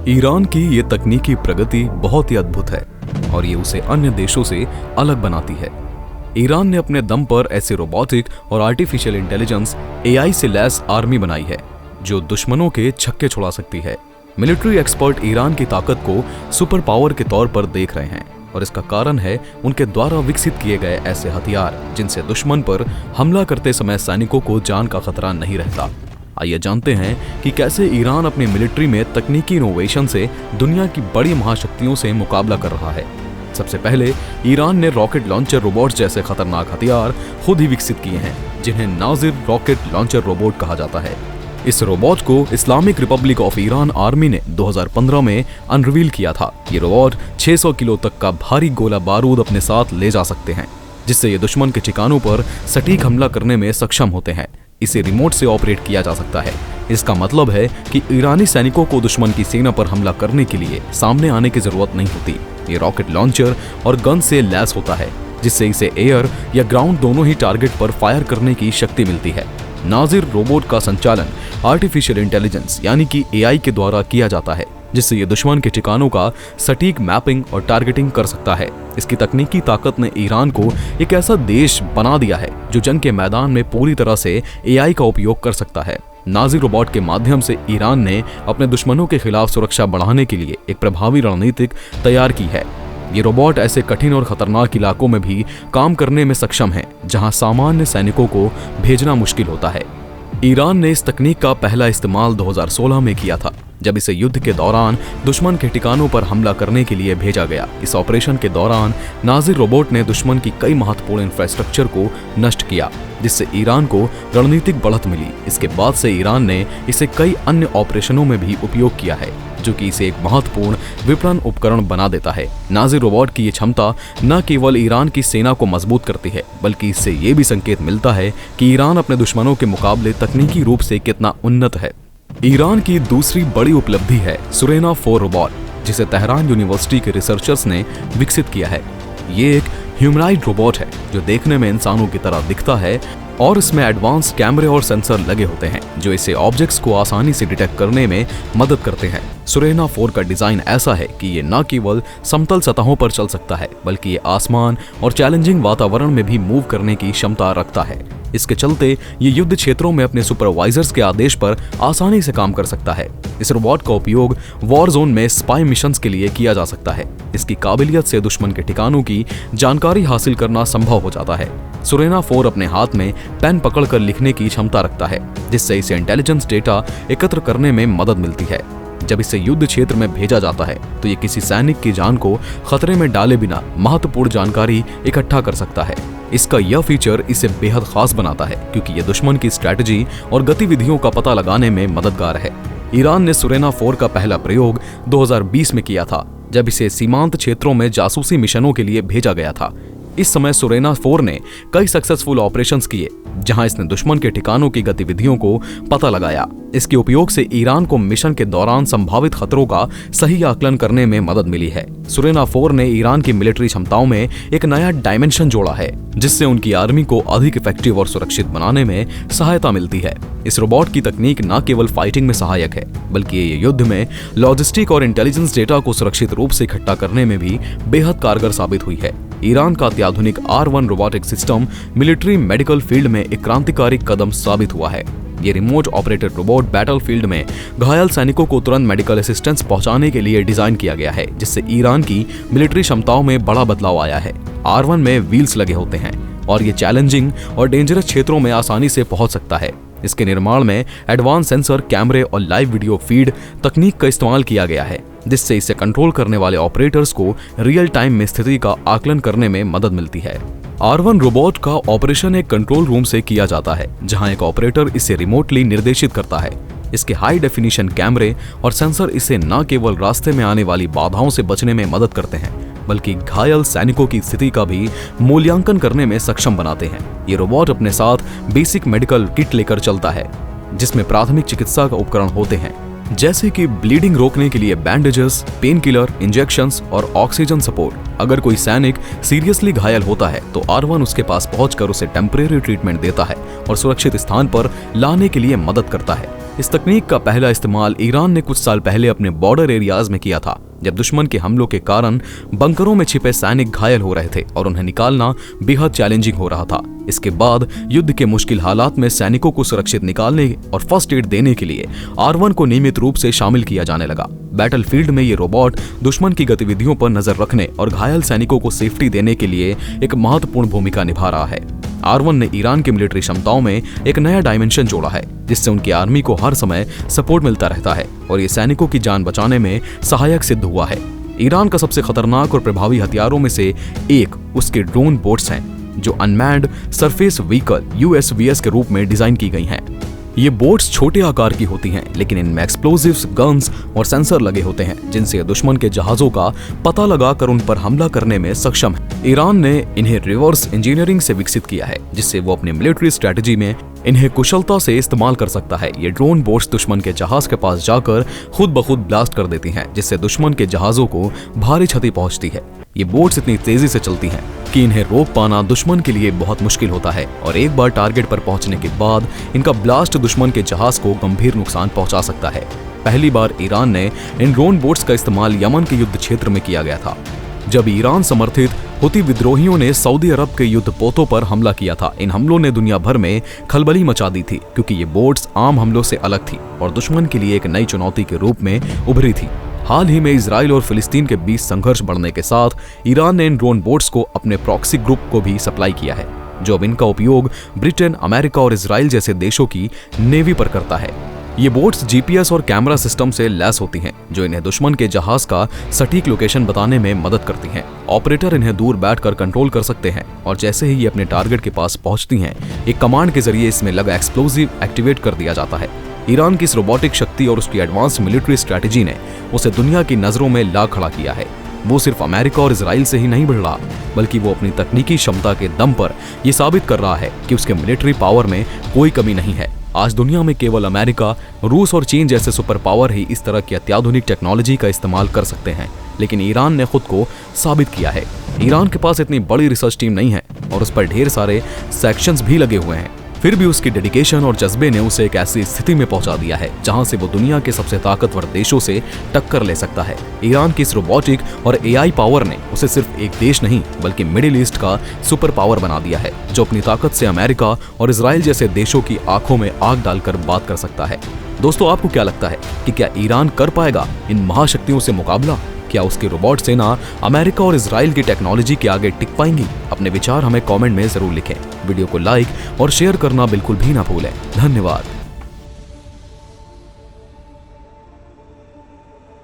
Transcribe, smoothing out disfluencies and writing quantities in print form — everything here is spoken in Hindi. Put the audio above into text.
ईरान की ये तकनीकी प्रगति बहुत ही अद्भुत है और ये उसे अन्य देशों से अलग बनाती है। ईरान ने अपने दम पर ऐसे रोबोटिक और आर्टिफिशियल इंटेलिजेंस एआई से लैस आर्मी बनाई है जो दुश्मनों के छक्के छुड़ा सकती है। मिलिट्री एक्सपर्ट ईरान की ताकत को सुपर पावर के तौर पर देख रहे हैं और इसका कारण है उनके द्वारा विकसित किए गए ऐसे हथियार जिनसे दुश्मन पर हमला करते समय सैनिकों को जान का खतरा नहीं रहता। आइए जानते हैं कि कैसे ईरान अपनी मिलिट्री में तकनीकी इनोवेशन से दुनिया की बड़ी महाशक्तियों से मुकाबला कर रहा है। सबसे पहले ईरान ने रॉकेट लॉन्चर रोबोट्स जैसे खतरनाक हथियार खुद ही विकसित किए हैं जिन्हें नाजिर रॉकेट लॉन्चर रोबोट कहा जाता है। इस रोबोट को Islamic Republic of Iran army ने 2015 में अनरिवील किया था। ये रोबोट 600 किलो तक का भारी गोला बारूद अपने साथ ले जा सकते हैं जिससे ये दुश्मन के ठिकानों पर सटीक हमला करने में सक्षम होते हैं। इसे रिमोट से ऑपरेट किया जा सकता है। इसका मतलब है कि ईरानी सैनिकों को दुश्मन की सेना पर हमला करने के लिए सामने आने की जरूरत नहीं होती। ये रॉकेट लॉन्चर और गन से लैस होता है जिससे इसे एयर या ग्राउंड दोनों ही टारगेट पर फायर करने की शक्ति मिलती है। नाजिर रोबोट का संचालन आर्टिफिशियल इंटेलिजेंस यानी कि एआई के द्वारा किया जाता है जिससे ये दुश्मन के ठिकानों का सटीक मैपिंग और टारगेटिंग कर सकता है। इसकी तकनीकी ताकत ने ईरान को एक ऐसा देश बना दिया है जो जंग के मैदान में पूरी तरह से एआई का उपयोग कर सकता है। नाजिर रोबोट के माध्यम से ईरान ने अपने दुश्मनों के खिलाफ सुरक्षा बढ़ाने के लिए एक प्रभावी रणनीतिक तैयार की है। ये रोबोट ऐसे कठिन और खतरनाक इलाकों में भी काम करने में सक्षम है जहां सामान्य सैनिकों को भेजना मुश्किल होता है। ईरान ने इस तकनीक का पहला इस्तेमाल 2016 में किया था जब इसे युद्ध के दौरान दुश्मन के ठिकानों पर हमला करने के लिए भेजा गया। इस ऑपरेशन के दौरान नाजिर रोबोट ने दुश्मन की कई महत्वपूर्ण इंफ्रास्ट्रक्चर को नष्ट किया जिससे ईरान को रणनीतिक बढ़त मिली। इसके बाद से ईरान ने इसे कई अन्य ऑपरेशनों में भी उपयोग किया है जो कि इसे एक महत्वपूर्ण विपणन उपकरण बना देता है। नाजिर रोबोट की ये क्षमता न केवल ईरान की सेना को मजबूत करती है बल्कि इससे ये भी संकेत मिलता है कि ईरान अपने दुश्मनों के मुकाबले तकनीकी रूप से कितना उन्नत है। ईरान की दूसरी बड़ी उपलब्धि है सुरेना 4 रोबोट जिसे तेहरान यूनिवर्सिटी के रिसर्चर्स ने विकसित किया है। ये एक ह्यूमनॉइड रोबोट है जो देखने में इंसानों की तरह दिखता है और इसमें एडवांस कैमरे और सेंसर लगे होते हैं जो इसे ऑब्जेक्ट्स को आसानी से डिटेक्ट करने में मदद करते हैं। सुरेना 4 का डिजाइन ऐसा है कि ये न केवल समतल सतहों पर चल सकता है बल्कि ये आसमान और चैलेंजिंग वातावरण में भी मूव करने की क्षमता रखता है। इसके चलते ये युद्ध क्षेत्रों में अपने सुपरवाइजर्स के आदेश पर आसानी से काम कर सकता है। इस रोबोट का उपयोग वॉर जोन में स्पाई मिशंस के लिए किया जा सकता है। इसकी काबिलियत से दुश्मन के ठिकानों की जानकारी हासिल करना संभव हो जाता है। सुरेना 4 अपने हाथ में पेन पकड़कर लिखने की क्षमता रखता है जिससे इसे इंटेलिजेंस डेटा एकत्र करने में मदद मिलती है। जब इसे युद्ध क्षेत्र में भेजा जाता है तो ये किसी सैनिक की जान को खतरे में डाले बिना महत्वपूर्ण जानकारी इकट्ठा कर सकता है। इसका यह फीचर इसे बेहद खास बनाता है क्योंकि ये दुश्मन की स्ट्रैटेजी और गतिविधियों का पता लगाने में मददगार है। ईरान ने सुरेना 4 का पहला प्रयोग 2020 में किया था जब इसे सीमांत क्षेत्रों में जासूसी मिशनों के लिए भेजा गया था। इस समय सुरेना 4 ने कई सक्सेसफुल ऑपरेशंस किए जहां इसने दुश्मन के ठिकानों की गतिविधियों को पता लगाया। इसके उपयोग से ईरान को मिशन के दौरान संभावित खतरों का सही आकलन करने में मदद मिली है। सुरेना 4 ने ईरान की मिलिट्री क्षमताओं में एक नया डायमेंशन जोड़ा है जिससे उनकी आर्मी को अधिक इफेक्टिव और सुरक्षित बनाने में सहायता मिलती है। इस रोबोट की तकनीक न केवल फाइटिंग में सहायक है बल्कि ये युद्ध में लॉजिस्टिक और इंटेलिजेंस डेटा को सुरक्षित रूप से इकट्ठा करने में भी बेहद कारगर साबित हुई है। ईरान का अत्याधुनिक R1 robotic system military medical field में एक क्रांतिकारी कदम साबित हुआ है। ये रिमोट ऑपरेटेड रोबोट बैटलफील्ड में घायल सैनिकों को तुरंत मेडिकल असिस्टेंस पहुंचाने के लिए डिजाइन किया गया है जिससे ईरान की मिलिट्री क्षमताओं में बड़ा बदलाव आया है। R1 में व्हील्स लगे होते हैं और ये चैलेंजिंग और डेंजरस क्षेत्रों में आसानी से पहुंच सकता है। इसके निर्माण में एडवांस सेंसर, कैमरे और लाइव वीडियो फीड तकनीक का इस्तेमाल किया गया है जिससे इसे कंट्रोल करने वाले ऑपरेटर्स को रियल टाइम में स्थिति का आकलन करने में मदद मिलती है। R1 रोबोट का ऑपरेशन एक कंट्रोल रूम से किया जाता है जहां एक ऑपरेटर इसे रिमोटली निर्देशित करता है। इसके हाई डेफिनिशन कैमरे और सेंसर इसे न केवल रास्ते में आने वाली बाधाओं से बचने में मदद करते हैं बल्कि घायल सैनिकों की स्थिति का भी मूल्यांकन करने में सक्षम बनाते हैं। ये रोबोट अपने साथ बेसिक मेडिकल किट लेकर चलता है जिसमें प्राथमिक चिकित्सा का उपकरण होते हैं जैसे कि ब्लीडिंग रोकने के लिए बैंडेजेस, पेन किलर, इंजेक्शंस और ऑक्सीजन सपोर्ट। अगर कोई सैनिक सीरियसली घायल होता है तो R1 उसके पास पहुंचकर उसे टेम्परेरी ट्रीटमेंट देता है और सुरक्षित स्थान पर लाने के लिए मदद करता है। इस तकनीक का पहला इस्तेमाल ईरान ने कुछ साल पहले अपने बॉर्डर एरियाज में किया था, जब दुश्मन के हमलों के कारण बंकरों में छिपे सैनिक घायल हो रहे थे और उन्हें निकालना बेहद चैलेंजिंग हो रहा था। इसके बाद युद्ध के मुश्किल हालात में सैनिकों को सुरक्षित निकालने और फर्स्ट एड देने के लिए R1 को नियमित रूप से शामिल किया जाने लगा। बैटलफील्ड में ये रोबोट दुश्मन की गतिविधियों पर नजर रखने और घायल सैनिकों को सेफ्टी देने के लिए एक महत्वपूर्ण भूमिका निभा रहा है। R1 ने ईरान की मिलिट्री क्षमताओं में एक नया डायमेंशन जोड़ा है, जिससे उनकी आर्मी को हर समय सपोर्ट मिलता रहता है और ये सैनिकों की जान बचाने में सहायक सिद्ध हुआ है। ईरान का सबसे खतरनाक और प्रभावी हथियारों में से एक उसके ड्रोन बोट्स हैं, जो अनमैन्ड सरफेस व्हीकल USVS के रूप में डिजाइन की गई हैं। ये बोट्स छोटे आकार की होती हैं, लेकिन इनमें एक्सप्लोजिव्स, गन्स और सेंसर लगे होते हैं, जिनसे दुश्मन के जहाजों का पता लगाकर उन पर हमला करने में सक्षम है। ईरान ने इन्हें रिवर्स इंजीनियरिंग से विकसित किया है, जिससे वो अपनी मिलिट्री स्ट्रेटजी में इन्हें कुशलता से इस्तेमाल कर सकता है। ये ड्रोन बोट्स दुश्मन के जहाज के पास जाकर खुद ब खुद ब्लास्ट कर देती हैं, जिससे दुश्मन के जहाजों को भारी क्षति पहुंचती है। ये बोट्स इतनी तेजी से चलती हैं कि इन्हें रोक पाना दुश्मन के लिए बहुत मुश्किल होता है और एक बार टारगेट पर पहुंचने के बाद इनका ब्लास्ट दुश्मन के जहाज को गंभीर नुकसान पहुंचा सकता है। पहली बार ईरान ने इन ड्रोन बोट्स का इस्तेमाल यमन के युद्ध क्षेत्र में किया गया था, जब ईरान समर्थित हुती विद्रोहियों ने सऊदी अरब के युद्धपोतों पर हमला किया था। इन हमलों ने दुनिया भर में खलबली मचा दी थी, क्योंकि ये बोट्स आम हमलों से अलग थी और दुश्मन के लिए एक नई चुनौती के रूप में उभरी थी। हाल ही में इजराइल और फिलिस्तीन के बीच संघर्ष बढ़ने के साथ ईरान ने इन ड्रोन बोट्स को अपने प्रॉक्सी ग्रुप को भी सप्लाई किया है, जो अब इनका उपयोग ब्रिटेन, अमेरिका और इजराइल जैसे देशों की नेवी पर करता है। ये बोट्स GPS और कैमरा सिस्टम से लैस होती हैं, जो इन्हें दुश्मन के जहाज का सटीक लोकेशन बताने में मदद करती हैं। ऑपरेटर इन्हें दूर बैठकर कंट्रोल कर सकते हैं और जैसे ही ये अपने टारगेट के पास पहुंचती हैं, एक कमांड के जरिए इसमें लगा एक्सप्लोजिव एक्टिवेट कर दिया जाता है। ईरान की इस रोबोटिक शक्ति और उसकी एडवांस्ड मिलिट्री स्ट्रैटेजी ने उसे दुनिया की नजरों में ला खड़ा किया है। वो सिर्फ अमेरिका और इजराइल से ही नहीं बढ़ रहा, बल्कि वो अपनी तकनीकी क्षमता के दम पर ये साबित कर रहा है कि उसके मिलिट्री पावर में कोई कमी नहीं है। आज दुनिया में केवल अमेरिका, रूस और चीन जैसे सुपर पावर ही इस तरह की अत्याधुनिक टेक्नोलॉजी का इस्तेमाल कर सकते हैं, लेकिन ईरान ने खुद को साबित किया है। ईरान के पास इतनी बड़ी रिसर्च टीम नहीं है और उस पर ढेर सारे सेक्शंस भी लगे हुए हैं, फिर भी उसकी डेडिकेशन और जज्बे ने उसे एक ऐसी स्थिति में पहुंचा दिया है जहां से वो दुनिया के सबसे ताकतवर देशों से टक्कर ले सकता है। ईरान की इस रोबोटिक और AI पावर ने उसे सिर्फ एक देश नहीं, बल्कि मिडिल ईस्ट का सुपर पावर बना दिया है, जो अपनी ताकत से अमेरिका और इजराइल जैसे देशों की आंखों में आग डालकर बात कर सकता है। दोस्तों, आपको क्या लगता है कि क्या ईरान कर पाएगा इन महाशक्तियों से मुकाबला? क्या उसकी रोबोट सेना अमेरिका और इजराइल की टेक्नोलॉजी के आगे टिक पाएंगी? अपने विचार हमें कमेंट में जरूर लिखें। वीडियो को लाइक और शेयर करना बिल्कुल भी ना भूलें। धन्यवाद।